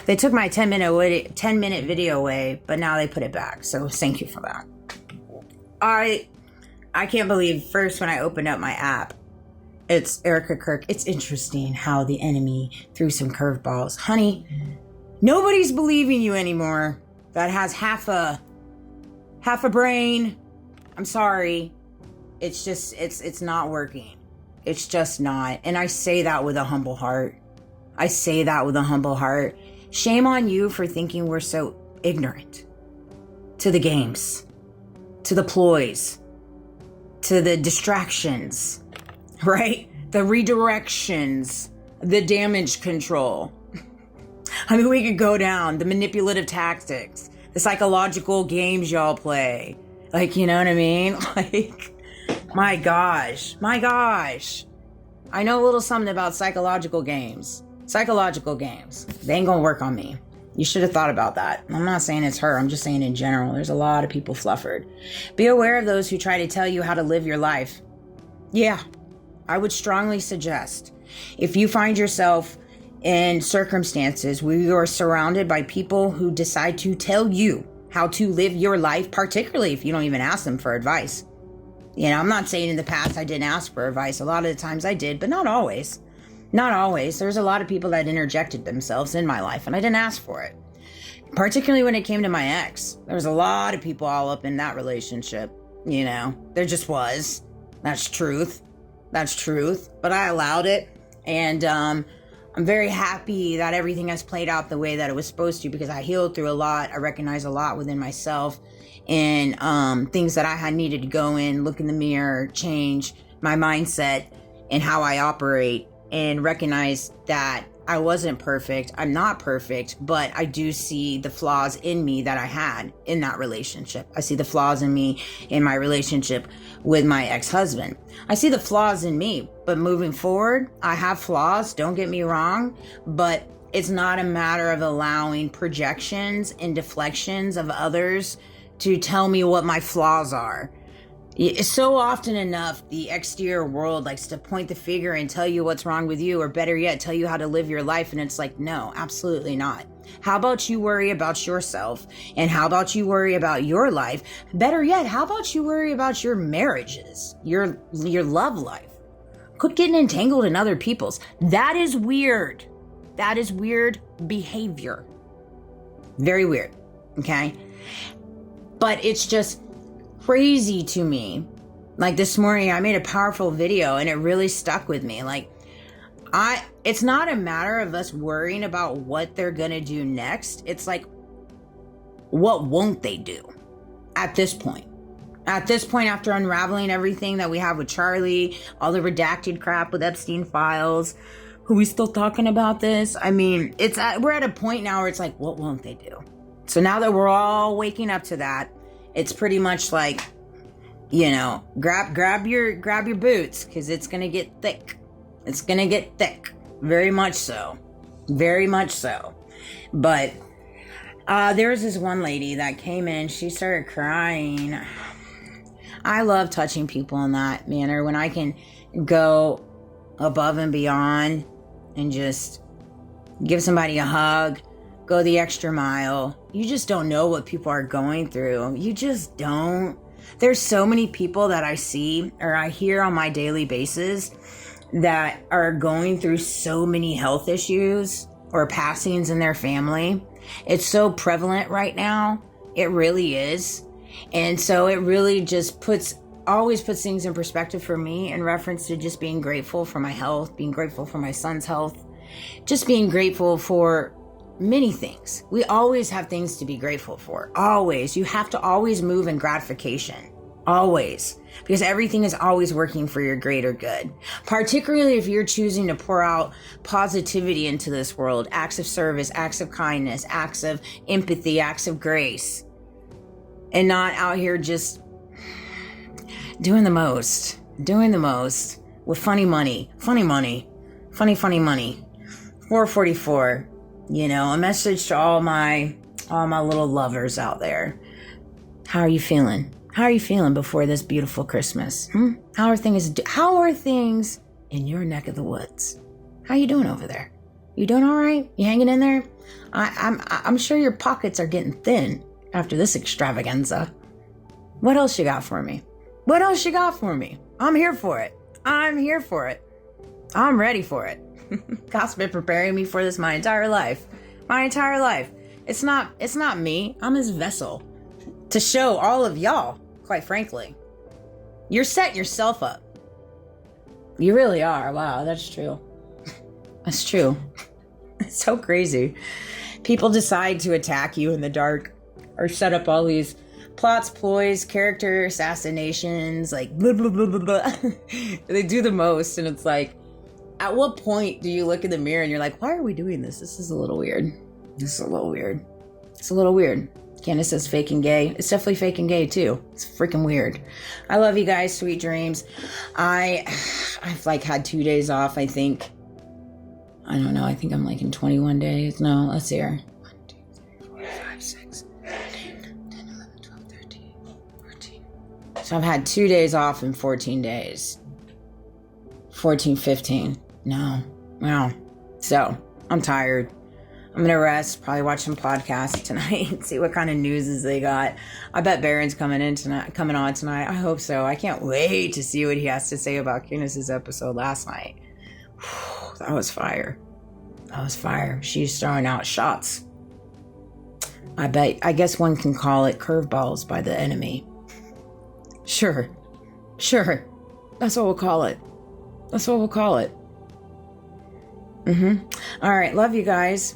They took my 10-minute video away, but now they put it back. So thank you for that. I can't believe first when I opened up my app, it's Erica Kirk. It's interesting how the enemy threw some curveballs. Honey, nobody's believing you anymore. That has half a brain. I'm sorry. It's just, it's not working. It's just not. And I say that with a humble heart. I say that with a humble heart. Shame on you for thinking we're so ignorant to the games, to the ploys, to the distractions, right? The redirections, the damage control. I mean, we could go down the manipulative tactics, the psychological games y'all play. Like, you know what I mean? Like, my gosh. I know a little something about psychological games. Psychological games. They ain't gonna work on me. You should have thought about that. I'm not saying it's her. I'm just saying in general. There's a lot of people fluffered. Be aware of those who try to tell you how to live your life. Yeah, I would strongly suggest if you find yourself in circumstances where you are surrounded by people who decide to tell you how to live your life, particularly if you don't even ask them for advice. You know, I'm not saying in the past I didn't ask for advice. A lot of the times I did, but not always. Not always. There's a lot of people that interjected themselves in my life and I didn't ask for it. Particularly when it came to my ex. There was a lot of people all up in that relationship. You know, there just was. That's truth. That's truth. But I allowed it. And I'm very happy that everything has played out the way that it was supposed to, because I healed through a lot. I recognize a lot within myself and things that I had needed to go in, look in the mirror, change my mindset and how I operate, and recognize that I wasn't perfect. I'm not perfect, but I do see the flaws in me that I had in that relationship. I see the flaws in me in my relationship with my ex-husband. I see the flaws in me, but moving forward, I have flaws, don't get me wrong, but it's not a matter of allowing projections and deflections of others to tell me what my flaws are. So often enough, the exterior world likes to point the finger and tell you what's wrong with you, or better yet, tell you how to live your life. And it's like, no, absolutely not. How about you worry about yourself? And how about you worry about your life? Better yet, how about you worry about your marriages, your love life? Quit getting entangled in other people's. That is weird. That is weird behavior. Very weird. Okay. But it's just crazy to me. Like this morning I made a powerful video and it really stuck with me. Like it's not a matter of us worrying about what they're gonna do next. It's like, what won't they do at this point? At this point, after unraveling everything that we have with Charlie, all the redacted crap with Epstein files, are we still talking about this? I mean, we're at a point now where it's like, what won't they do? So now that we're all waking up to that, it's pretty much like, you know, grab your boots, because it's gonna get thick. It's gonna get thick. Very much so. Very much so. But there was this one lady that came in. She started crying. I love touching people in that manner, when I can go above and beyond and just give somebody a hug, go the extra mile. You just don't know what people are going through. You just don't. There's so many people that I see or I hear on my daily basis that are going through so many health issues or passings in their family. It's so prevalent right now. It really is. And so it really just always puts things in perspective for me in reference to just being grateful for my health, being grateful for my son's health, just being grateful for many things. We always have things to be grateful for. Always. You have to always move in gratification. Always. Because everything is always working for your greater good. Particularly if you're choosing to pour out positivity into this world. Acts of service, acts of kindness, acts of empathy, acts of grace. And not out here just doing the most with funny money. 444. You know, a message to all my little lovers out there. How are you feeling? How are you feeling before this beautiful Christmas? How are things in your neck of the woods? How you doing over there? You doing all right? You hanging in there? I'm sure your pockets are getting thin after this extravaganza. What else you got for me? What else you got for me? I'm here for it. I'm here for it. I'm ready for it. God's been preparing me for this my entire life. My entire life. It's not me. I'm his vessel to show all of y'all, quite frankly. You're setting yourself up. You really are. Wow, that's true. That's true. It's so crazy. People decide to attack you in the dark or set up all these plots, ploys, character assassinations, like blah, blah, blah, blah, blah. They do the most, and it's like, at what point do you look in the mirror and you're like, why are we doing this? This is a little weird. This is a little weird. It's a little weird. Candace says fake and gay. It's definitely fake and gay too. It's freaking weird. I love you guys. Sweet dreams. I've like had 2 days off, I think. I don't know. I think I'm like in 21 days. No, let's see here. 1, 2, 3, 4, 5, 6, 7, 8, 9, 10, 11, 12, 13, 14. So I've had 2 days off in 14 days. 14, 15. No. Wow. So I'm tired. I'm gonna rest, probably watch some podcasts tonight, see what kind of newses they got. I bet Barron's coming on tonight. I hope so. I can't wait to see what he has to say about Candace's episode last night. That was fire. That was fire. She's throwing out shots. I guess one can call it curveballs by the enemy. Sure. That's what we'll call it. All right, love you guys.